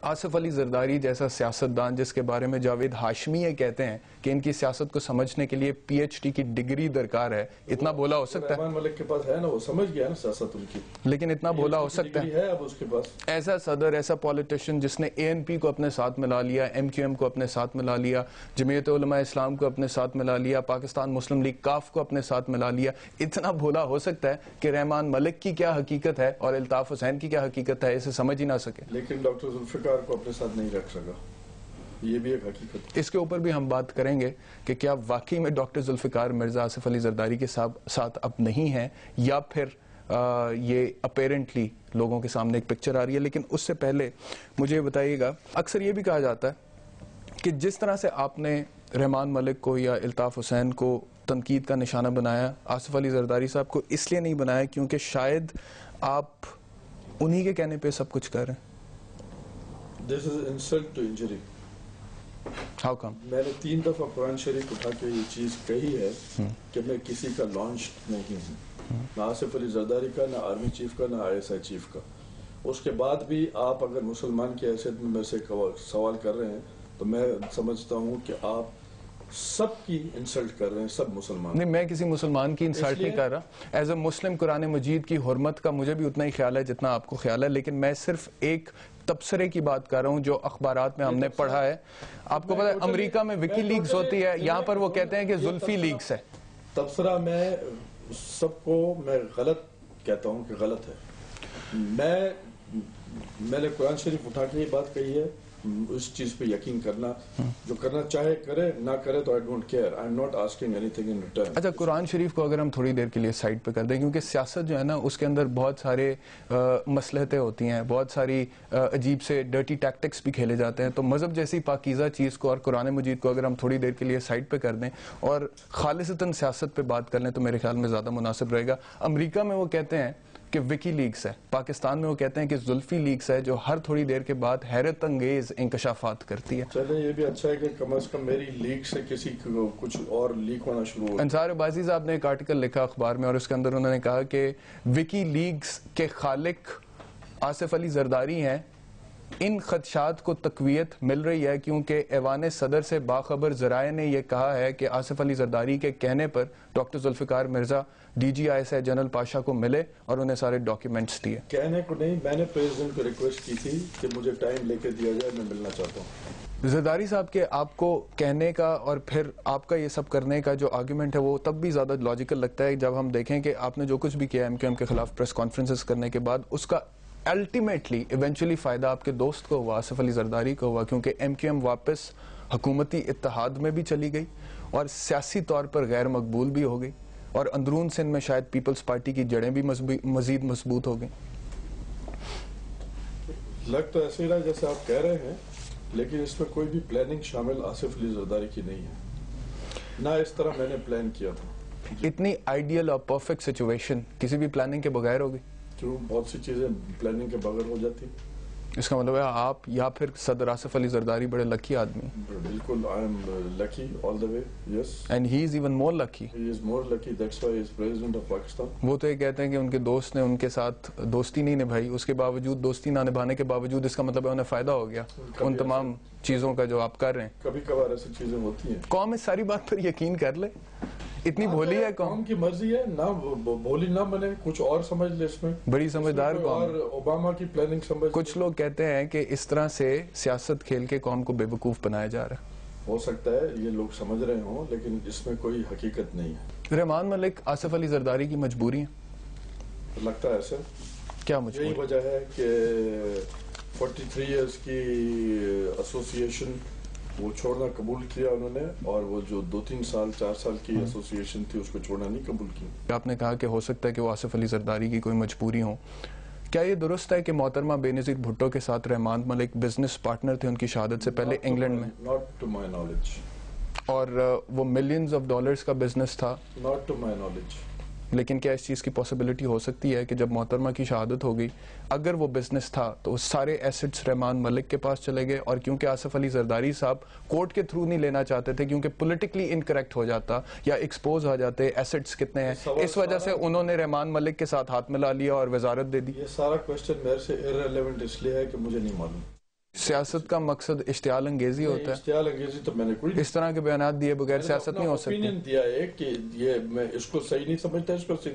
آصف علی زرداری جیسا سیاستدان جس کے بارے میں جاوید ہاشمی یہ کہتے ہیں کہ ان کی سیاست کو سمجھنے کے لیے پی ایچ ڈی کی ڈگری درکار ہے، اتنا بولا ہو سکتا ہے؟ رحمان ملک کے پاس ہے نا، وہ سمجھ گیا نا سیاست ان کی، لیکن اتنا بولا ہو سکتا ہے اب اس کے پاس ایسا صدر، ایسا پولیٹیشین جس نے اے این پی کو اپنے ساتھ ملا لیا، ایم کیو ایم کو اپنے ساتھ ملا لیا، جمعیت علماء اسلام کو اپنے ساتھ ملا لیا، پاکستان مسلم لیگ کاف کو اپنے ساتھ ملا لیا، اتنا بولا ہو سکتا ہے کہ رحمان ملک کی کیا حقیقت ہے اور الطاف حسین کی کیا حقیقت ہے اسے سمجھ ہی نہ سکے؟ لیکن ڈاکٹر ذوالفقار کو اپنے ساتھ نہیں رکھ سکا، یہ بھی ایک حقیقت۔ اس کے اوپر بھی ہم بات کریں گے کہ کیا واقعی میں ڈاکٹر ذوالفقار مرزا آصف علی زرداری کے ساتھ اب نہیں ہیں، یا پھر یہ اپیرنٹلی لوگوں کے سامنے ایک پکچر آ رہی ہے۔ لیکن اس سے پہلے مجھے یہ بتائیے گا، اکثر یہ بھی کہا جاتا ہے کہ جس طرح سے آپ نے رحمان ملک کو یا الطاف حسین کو تنقید کا نشانہ بنایا، آصف علی زرداری صاحب کو اس لیے نہیں بنایا کیونکہ شاید آپ انہی کے کہنے پہ سب کچھ کر رہے ہیں۔ This is insult to injury۔ How come؟ میں نے 3 دفعہ قرآن شریف اٹھا کے یہ چیز کہی ہے کہ میں کسی کا لانچ نہیں ہوں، نہ آصف علی زرداری کا، نہ آرمی چیف کا، نہ ISI چیف کا۔ اس کے بعد بھی آپ اگر مسلمان کی حیثیت میں میرے سے سوال کر رہے ہیں تو میں سمجھتا ہوں کہ آپ سب کی انسلٹ کر رہے ہیں، سب مسلمان۔ نہیں، میں کسی مسلمان کی انسلٹ نہیں کر رہا۔ ایز اے مسلم قرآن مجید کی حرمت کا مجھے بھی اتنا ہی خیال ہے جتنا آپ کو خیال ہے، لیکن میں صرف ایک تبصرے کی بات کر رہا ہوں جو اخبارات میں ہم نے پڑھا ہے۔ آپ کو پتا ہے امریکہ میں وکی لیگز ہوتی ہے، یہاں پر وہ کہتے ہیں کہ زلفی لیگز ہے۔ تبصرہ میں سب کو میں غلط کہتا ہوں کہ غلط ہے۔ میں نے قرآن شریف اٹھا کے یہ بات کہی ہے، اس چیز پہ یقین کرنا، جو کرنا چاہے کرے، نہ کرے تو I don't care۔ I'm not asking anything in return۔ اچھا، قرآن شریف کو اگر ہم تھوڑی دیر کے لیے سائڈ پہ کر دیں، کیونکہ سیاست جو ہے نا اس کے اندر بہت سارے مصلحتیں ہوتی ہیں، بہت ساری عجیب سے ڈرٹی ٹیکٹکس بھی کھیلے جاتے ہیں، تو مذہب جیسی پاکیزہ چیز کو اور قرآن مجید کو اگر ہم تھوڑی دیر کے لیے سائڈ پہ کر دیں اور خالصتاً سیاست پہ بات کر لیں تو میرے خیال میں زیادہ مناسب رہے گا۔ امریکہ میں وہ کہتے ہیں کہ وکی لیگز ہے، پاکستان میں وہ کہتے ہیں کہ زلفی لیگز ہے، جو ہر تھوڑی دیر کے بعد حیرت انگیز انکشافات کرتی ہے۔ چلے یہ بھی اچھا ہے کہ کم از کم میری لیگ سے کسی کو کچھ اور لیک ہونا شروع ہو۔ انصار عباسی صاحب نے ایک آرٹیکل لکھا اخبار میں اور اس کے اندر انہوں نے کہا کہ وکی لیگز کے خالق آصف علی زرداری ہیں۔ ان خدشات کو تقویت مل رہی ہے کیونکہ ایوان صدر سے باخبر ذرائع نے یہ کہا ہے کہ آصف علی زرداری کے کہنے پر doctor Zulfiqar Mirza D G ISI general Pasha کو ملے اور انہیں سارے ڈاکیومنٹس دیے۔ کہنے کو نہیں، میں نے پریزیڈنٹ کو ریکویسٹ کی تھی کہ مجھے ٹائم لے کے دیا جائے، میں ملنا چاہتا ہوں۔ زرداری صاحب کے آپ کو کہنے کا اور پھر آپ کا یہ سب کرنے کا جو آرگیومنٹ ہے وہ تب بھی زیادہ لاجیکل لگتا ہے جب ہم دیکھیں کہ آپ نے جو کچھ بھی کیا MQM کے خلاف پریس کانفرنسز کرنے کے بعد، اس کا الٹیمیٹلی ایونچولی فائدہ آپ کے دوست کو ہوا، آصف علی زرداری کو ہوا، کیونکہ MQM واپس حکومتی اتحاد میں بھی چلی گئی اور سیاسی طور پر غیر مقبول بھی ہو گئی، اور اندرون سندھ میں شاید پیپلز پارٹی کی جڑیں بھی مزید مضبوط ہو گئیں۔ لگ تو ایسے ہی رہا جیسے آپ کہہ رہے ہیں، لیکن اس میں کوئی بھی پلاننگ شامل آصف علی زرداری کی نہیں ہے، نہ اس طرح میں نے پلان کیا تھا۔ اتنی آئیڈیل اور پرفیکٹ سچویشن کسی بھی پلاننگ کے بغیر ہوگی؟ جو بہت سی چیزیں پلاننگ کے بغیر ہو جاتی۔ اس کا مطلب ہے آپ یا پھر صدر آصف علی زرداری بڑے لکی آدمی ہیں۔ بالکل، I am lucky all the way, yes۔ And he is even more lucky۔ He is more lucky, that's why he is president of Pakistan۔ وہ تو یہ کہتے ہیں کہ ان کے دوست نے ان کے ساتھ دوستی نہیں نبھائی، اس کے باوجود دوستی نہ نبھانے کے باوجود اس کا مطلب ہے انہیں فائدہ ہو گیا ان تمام چیزوں کا جو آپ کر رہے ہیں۔ کبھی کبھار ایسی چیزیں ہوتی ہیں۔ قوم اس ساری بات پر یقین کر لے، اتنی بھولی ہے قوم کی مرضی ہے، نہ بھولی نہ بنے، کچھ اور سمجھ لے اس میں، بڑی سمجھدار قوم۔ اور اوباما کی پلاننگ سمجھ۔ کچھ لوگ کہتے ہیں کہ اس طرح سے سیاست کھیل کے قوم کو بے وقوف بنایا جا رہا ہے۔ ہو سکتا ہے یہ لوگ سمجھ رہے ہوں، لیکن اس میں کوئی حقیقت نہیں ہے۔ رحمان ملک آصف علی زرداری کی مجبوری ہے؟ لگتا ہے ایسے۔ کیا مجبوری؟ یہی وجہ ہے کہ 43 ایئرز کی ایسوسیشن وہ چھوڑنا قبول کیا انہوں نے، اور وہ جو 2-3 سال 4 سال کی ایسوسیشن تھی اس کو چھوڑنا نہیں قبول کی۔ آپ نے کہا کہ ہو سکتا ہے کہ وہ آصف علی زرداری کی کوئی مجبوری ہو، کیا یہ درست ہے کہ محترمہ بینظیر بھٹو کے ساتھ رحمان ملک بزنس پارٹنر تھے ان کی شہادت سے پہلے انگلینڈ میں؟ Not to my knowledge۔ اور وہ ملینز آف ڈالرز کا بزنس تھا؟ Not to my knowledge۔ لیکن کیا اس چیز کی پاسبلٹی ہو سکتی ہے کہ جب محترمہ کی شہادت ہو گئی، اگر وہ بزنس تھا تو اس سارے ایسٹس رحمان ملک کے پاس چلے گئے، اور کیونکہ آصف علی زرداری صاحب کورٹ کے تھرو نہیں لینا چاہتے تھے کیونکہ پولیٹیکلی انکریکٹ ہو جاتا یا ایکسپوز ہو جاتے ایسٹس کتنے ہیں، اس وجہ سے انہوں نے رحمان ملک کے ساتھ ہاتھ ملا لیا اور وزارت دے دی؟ یہ سارا کوسچن میرے سے irrelevant اس لیے ہے کہ مجھے نہیں معلوم۔ سیاست کا مقصد اشتعال انگیزی ہوتا ہے. اشتعال انگیزی تو میں نے کوئی اس طرح کے بیانات دیے بغیر سیاست نہیں ہو سکتی. اوپینین دیا ہے کہ یہ میں اس کو صحیح نہیں سمجھتا, اس کو صحیح